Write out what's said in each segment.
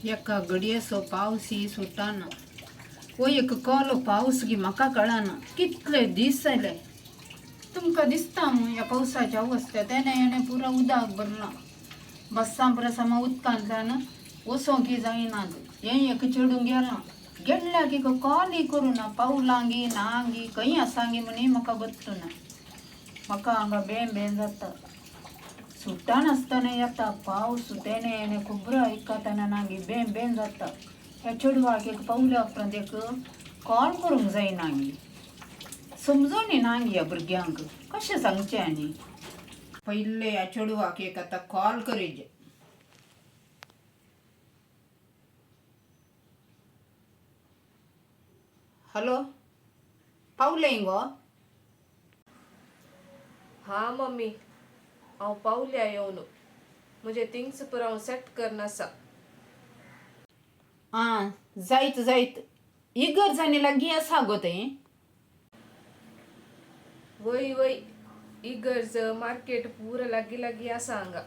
एका घडयेचो पावस ही सुटाना वो एक कोलो पावस गी म्हाका कळना कितले दीस जाले तुमकां दिसता न्हू ह्या पावसाच्या अवस्थेत येणे पुरा उदक भरला बस्सां प्रसामा उदकांतल्यान वसोंक जायनात हें एक चेडून गेल्या की कॉल करूना पावलांगी नांगी खंय आसांगी म्हणी म्हाका बत्तू ना म्हाका हांगा बेन जाता सुट्टा नासतना येता पावस तेणे खबर आयकतना नांगी बेन जाता ह्या चेडवाक एक पावल्या उपरांत एक कॉल करूंक जायनांगी समजोनी नांगी ह्या भुरग्यांक कशें सांगचें आनी पयले ह्या चेडवाक एक आतां कॉल करीजे हॅलो पावले गो हाँ मम्मी हांव पावल्या येवन म्हजे थिंग्स पुरो हांव सेट करन आसा आं जायत इगर्जांनी लागीं आसा गो तें वय इगर्ज मार्केट पूरा लागीं आसा हांगा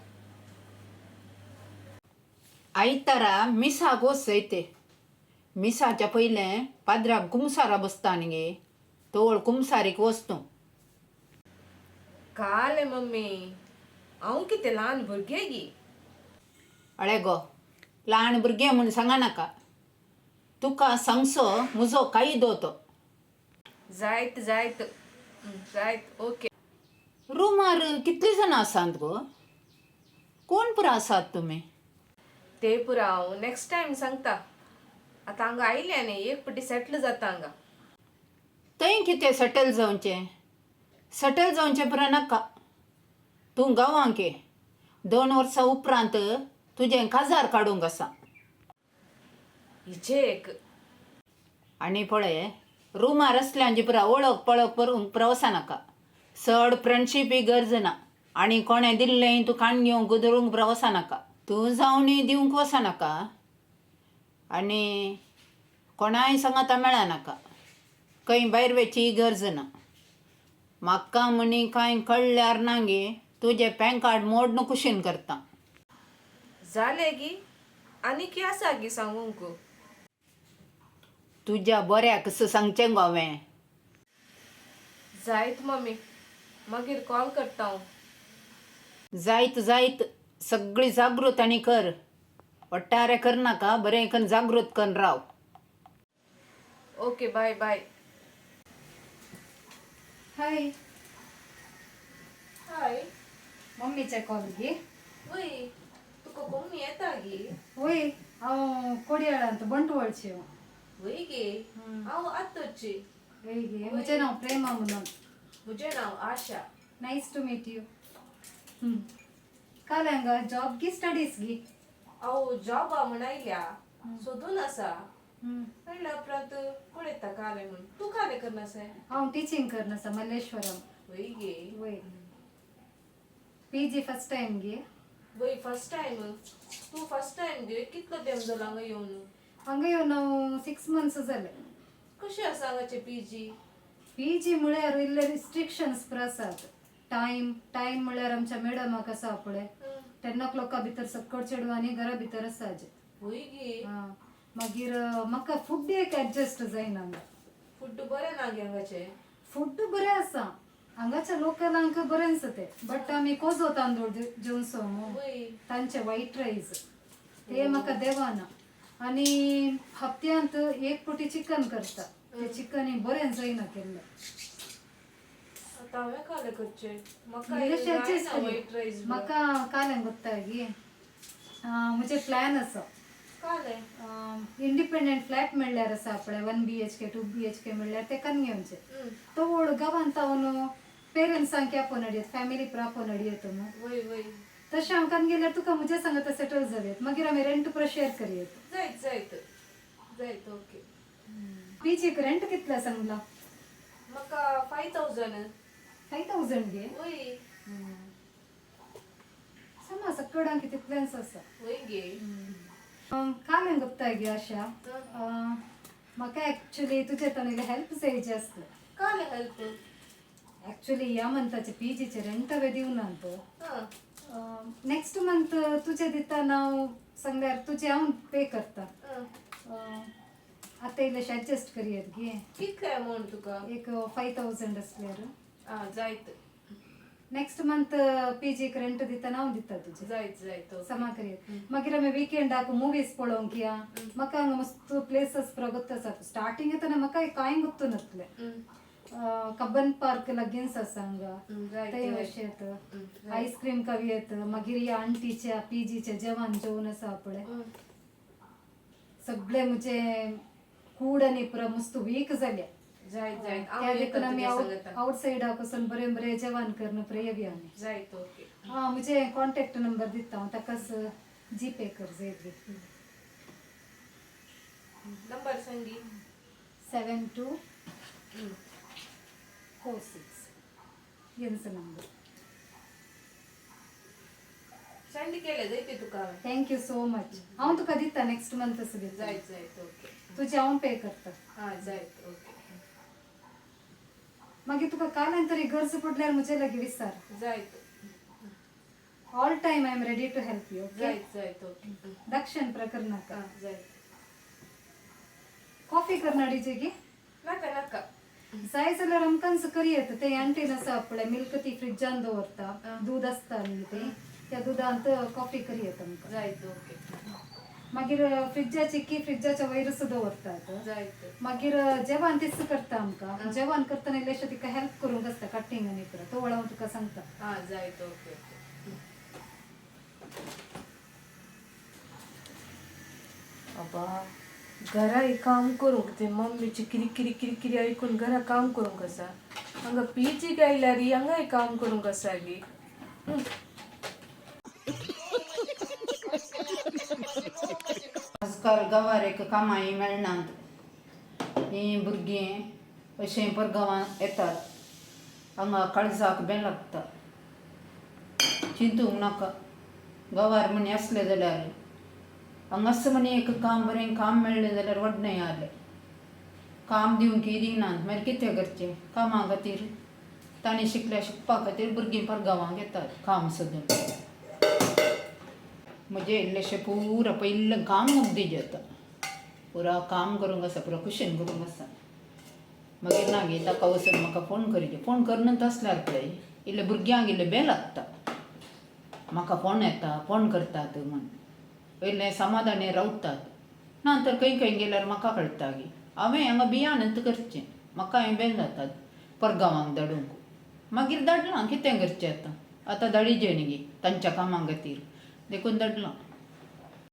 आयतारा मिसाक वचयते मिसाच्या पयले पाद्राक कुमसारा बसता न्ही तोळ कुमसारीक वस्तू काले मम्मी हांव कितें ल्हान भुरगें गी अळे गो ल्हान भुरगें म्हूण सांगा नाका तुका सांगसो म्हजो कायदो तो जायत ओके रुमार कितली जाणां आसात गो कोण पुरो आसात तुमी ते पुरो हांव नेक्स्ट टायम सांगता आतां हांगा आयल्या न्ही एक पटी सेटल जाता हांगा थंय कितें सेटल जावचें पुरो नाका तूं गांवांक ये 2 वर्सां उपरांत तुजें काजार काडूंक आसा हिचे एक आनी पळय रुमार आसल्यांची पुरा वळख पळख करूंक प्रवासा नाका चड फ्रेंडशीप गरज ना आनी कोणें दिल्लें तूं काण घेवंक गुदरूंक प्रवासा नाका तूं जावनी दिवंक वसा नाका आनी कोणाय सांगाता मेळा नाका खंय भायर वयची गरज ना म्हाका म्हणी कांय कळल्यार नांगे तुजें पॅन कार्ड मोडन कुशीन करता जालें गी आनी कितें आसा गी सांगूंक तुज्या बऱ्याक सांगचें गो हांवें जायत मम्मी मागीर कॉल करता हांव जायत सगळी जागृत आनी कर वट्टारे करनाका बरें करून जागृत करून राव ओके बाय हाय मम्मीचे कॉल घे वय तुका कोण येता गी वय हांव कोडयाळांत बंटवळची वय गे हांव आत्तोची वय गे म्हजें नांव प्रेमा म्हणून म्हजें नांव आशा नायस टू मीट यू काल हांगा जॉब गी स्टडीज गी हांव जॉबा म्हण आयल्या सोदून आसा म्हणल्या उपरांत कोण येता काले म्हूण तूं काले करनासा हांव टिचींग करना आसा मल्लेश्वरम वय गे वय पीजी फर्स्ट टायम गे वय फर्स्ट टायम तूं फर्स्ट टायम गे कितलो टायम जालो हांगा येवन हांगा येवन हांव 6 months जाले कशें आसा हांगाचें पीजी म्हळ्यार इल्ले रिस्ट्रिक्शन्स पुरो आसात टायम म्हळ्यार आमच्या मॅडमाक आसा पळय 10 o'clock भितर सक्कड चेडवांनी घरा भितर आसात वय गे मागीर म्हाका फूड एक एडजस्ट जायना फूड बरें ना गे हांगाचें फूड बरें आसा हांगाच्या लोकलांक बरें आसा तें बट आमी कोजो तांदूळ जेवनसो वय तांचे व्हायट रायस ते म्हाका देवाना आनी हप्त्यांत एक पटी चिकन करता ते चिकन बरें जायना केल्लें आतां हांवें कालें करचें म्हाका कालें कोत्ता गे म्हजे प्लॅन आसा कालें इंडिपेंडंट फ्लॅट म्हणल्यार आसा पळय 1 BHK 2 BHK म्हणल्यार ते कन घेवचे तो गांवांत हांव पेरंट्सांक आपोवन हाडयत फॅमिली आपोवन हाडयत वय वय तशें हांव कन गेल्यार तुका म्हज्या सांगात सेटल जालेत मागीर आमी रेंट पुरो शेअर करयत जायत ओके पीजीक रेंट कितलो सांगला म्हाका 5000 5000 गे वय समा सकडांक तितलेंच आसा वय गे कालें गुप्ता गे आशा म्हाका एक्चुली तुजे तणेले हेल्प जायचे आसले कालें हेल्प एक्चुली ह्या मंथाचे पीजीचे रेंट हांवें दिवना तो नेक्स्ट मंथ तुजे दिता हांव सांगल्यार तुझे हांव पे करता आतां इल्लेशें एडजस्ट करयत गे कितले अमाउंट तुका एक 5000 असल्यार जायत नेक्स्ट मंथ पीजीक रेंट दिता हांव दिता तुजें जायत समा करयत मागीर आमी विकेंडाक मुवीज पळोवंक या म्हाका हांगा मस्त प्लेसस पुरो गोत्ता स्टार्टींग येतना म्हाका कांय गुर्तू नासलें कब्बन पार्क लगीन्स आसा हांगा थंय वचत आईस्क्रीम खावयेत मागीर ह्या आंटीच्या पीजीचें जेवण जेवण आसा पळय सगळे म्हजे कूड आनी पुरो मस्त वीक जाल्या त्या देखून आमी आउटसायडाक वचून बरें बरें जेवण करून पुरो येवया आमी जायत ओके म्हजे कॉन्टॅक्ट नंबर दिता हांव ताकाच जीपे कर जायत नंबर सांगी 7246 यांचा नंबर सेंड केले जायते तुका थँक्यू सो मच हांव तुका दिता नेक्स्ट मंथ दिता जायत ओके तुजें हांव पे करता जायत ओके मागीर तुका कालान तरी गरज पडल्यार म्हजे लागीं विचार जायत all time I am ready to help you जायत ओके दक्षिण प्रकरणाका जायत कॉफी करणारी गे नाका नाका जाय जाल्यार आमकां करयेत ते आंटीन आसा पळय मिल्क ती फ्रिजान दवरता दूद आसता न्ही ते त्या दुदांत कॉफी करयेत आमकां जायत ओके मागीर फ्रिजाची की फ्रिजाच्या वयरच दवरतात जायत मागीर जेवण तीच करता आमकां जेवण करतना इल्लेशें तिका हेल्प करूंक आसता कटिंग आनी पुरो तो वळ हांव तुका सांगता जायत ओके अबा घरा काम करूंक ते मम्मीची किरी किरी किरी किरी ऐकून घरा काम करूंक आसा हांगा पीजी गायल्यार हांगाय काम करूंक आसा गे आजकाल गांवार कामांय मेळनात ही भुरगीं अशें परगांवां येतात हांगा काळजाक बें लागता चिंतूंक नाका गांवार म्हणी आसलें जाल्यार हांगास म्हणी एक काम बरें काम मेळ्ळें जाल्यार व्हडलें जालें काम दिवंक दिनात मागीर कितें करचें कामा खातीर ताणें शिकपा खातीर भुरगीं परगांवांक येतात काम सोदून म्हजें इल्लेशें पुरो पयलें काम मुग्दी जेता पुरो काम करूंक आसा पुरो कुशीन करूंक आसा मागीर नागे ताका वचून म्हाका फोन करीत फोन करनात आसल्यार पळय इल्लें भुरग्यांक इल्लें बें लागता म्हाका फोन येता फोन करतात म्हण पयलें समाधानी रावतात नंतर खंय खंय गेल्यार म्हाका कळटा गे हांवें हांगा भियानंत करचें म्हाका हांवें बेन जातात परगांवांक धाडूंक मागीर धाडलां कितें करचें आतां धाडिचें न्ही गे तांच्या कामां खातीर देखून धाडलां